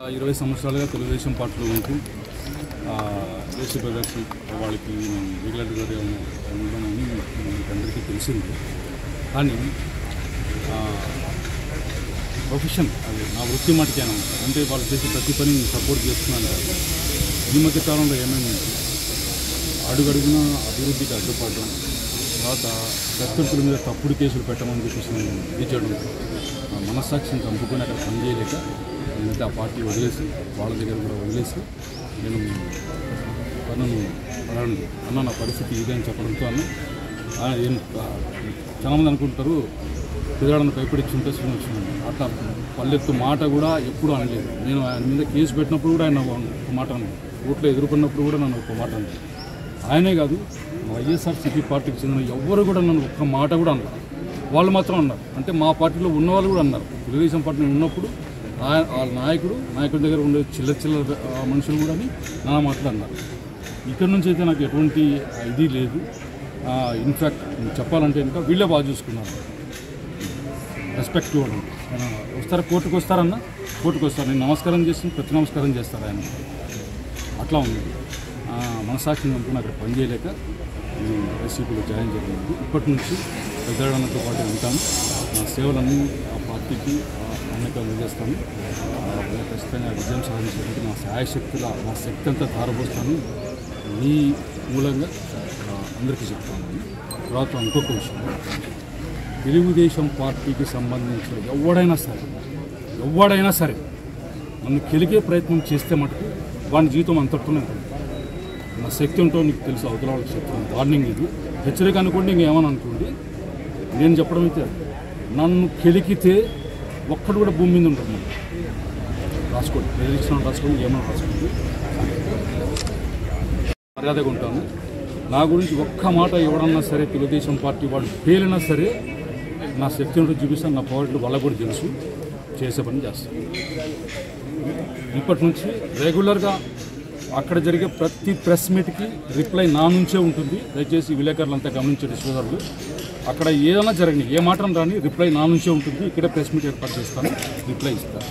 20 సంవత్సరాలుగా తెలుగుదేశం పార్టీలో ఉంటూ దేశ ప్రదర్శి వాళ్ళకి రెగ్యులేటరీగా ఉండమని మీకు అందరికీ తెలిసింది. కానీ ప్రొఫెషన్ అది నా వృత్తి మటుకేనా అంటే వాళ్ళు చేసే ప్రతి పని సపోర్ట్ చేస్తున్నాను. ఈ మధ్య కాలంలో ఏమైందంటే అడుగడుగున అభివృద్ధికి అడ్డుపడడం, తర్వాత ప్రత్యర్థుల మీద తప్పుడు కేసులు పెట్టమని చెప్పేసి నేను ఇచ్చేయడం, మనస్సాక్షిని చంపుకొని అక్కడ పనిచేయలేక నేనైతే ఆ పార్టీ వదిలేసి వాళ్ళ దగ్గర కూడా వదిలేసి నేను తనను అన్న నా పరిస్థితి ఇదని చెప్పడంతో ఏం చాలామంది అనుకుంటారు తిరగడానికి భయపడిచ్చి ఉంటే సినిమా వచ్చింది. అట్లా పల్లెత్తు మాట కూడా ఎప్పుడూ అనలేదు. నేను ఆయన మీద కేసు పెట్టినప్పుడు కూడా ఆయన ఒక మాట అన్నాను, ఓట్లో ఎదుర్కొన్నప్పుడు కూడా నన్ను ఒక మాట అన్నాను. ఆయనే కాదు వైఎస్ఆర్సీపీ పార్టీకి చెందిన ఎవ్వరు కూడా నన్ను ఒక్క మాట కూడా అన్నారు. వాళ్ళు మాత్రం అన్నారు, అంటే మా పార్టీలో ఉన్నవాళ్ళు కూడా అన్నారు. తెలుగుదేశం పార్టీలో ఉన్నప్పుడు వాళ్ళ నాయకుడి దగ్గర ఉండే చిల్లర మనుషులు కూడా నా మాటలు అన్నారు. ఇక్కడ నుంచి అయితే నాకు ఎటువంటి ఇది లేదు. ఇన్ఫ్యాక్ట్ చెప్పాలంటే ఇంకా వీళ్ళే బాగా చూసుకున్నారు. రెస్పెక్ట్ ఇవ్వడం, వస్తారా కోర్టుకు వస్తారన్నా కోర్టుకు వస్తారు, నేను నమస్కారం చేసి ప్రతి నమస్కారం చేస్తారు ఆయన. అట్లా ఉంది. మనసాక్షిని అనుకుని అక్కడ పనిచేయలేక వైసీపీలో జాయిన్ జరిగింది. ఇప్పటి నుంచి పెద్దవాళ్ళతో పాటు ఉంటాను. నా సేవలన్నీ ఆ పార్టీకి ఎన్నికలు నిలిస్తాను. ఖచ్చితంగా విజయం సాధించడానికి నా శాయశక్తుల నా శక్తి అంతా ధారపోస్తాను. మీ మూలంగా అందరికీ చెప్తాను. తర్వాత ఇంకొక విషయం, తెలుగుదేశం పార్టీకి సంబంధించిన ఎవడైనా సరే నన్ను కెలిగే ప్రయత్నం చేస్తే మటుకు వాడి జీవితం అంతటితోనే ఉంటుంది. నా శక్తి ఉంటో నీకు తెలుసు, అవతల వాళ్ళకి చెప్తాను. వార్నింగ్ ఇది, హెచ్చరిక అనుకోండి, ఇంకేమని అనుకోండి. నేను చెప్పడం అయితే నన్ను కెలికితే ఒక్కడు కూడా భూమి మీద ఉంటుంది. రాసుకోండి, ఎదిరించిన రాసుకోండి, ఏమన్నా రాసుకోండి. మర్యాదగా ఉంటాను. నా గురించి ఒక్క మాట ఎవడన్నా సరే తెలుగుదేశం పార్టీ వాడు పేలినా సరే నా శక్తి ఉంటూ చూపిస్తాను. నా పవర్లు వాళ్ళకు కూడా తెలుసు, చేసే పని చేస్తాను. ఇప్పటి నుంచి రెగ్యులర్గా అక్కడ జరిగే ప్రతి ప్రెస్ మీట్కి రిప్లై నా నుంచే ఉంటుంది. దయచేసి విలేకరులంతా గమనించండి సోదరులు. అక్కడ ఏదైనా జరగని ఏ మాట రాని రిప్లై నా నుంచే ఉంటుంది. ఇక్కడే ప్రెస్ మీట్ ఏర్పాటు చేస్తాను, రిప్లై ఇస్తాను.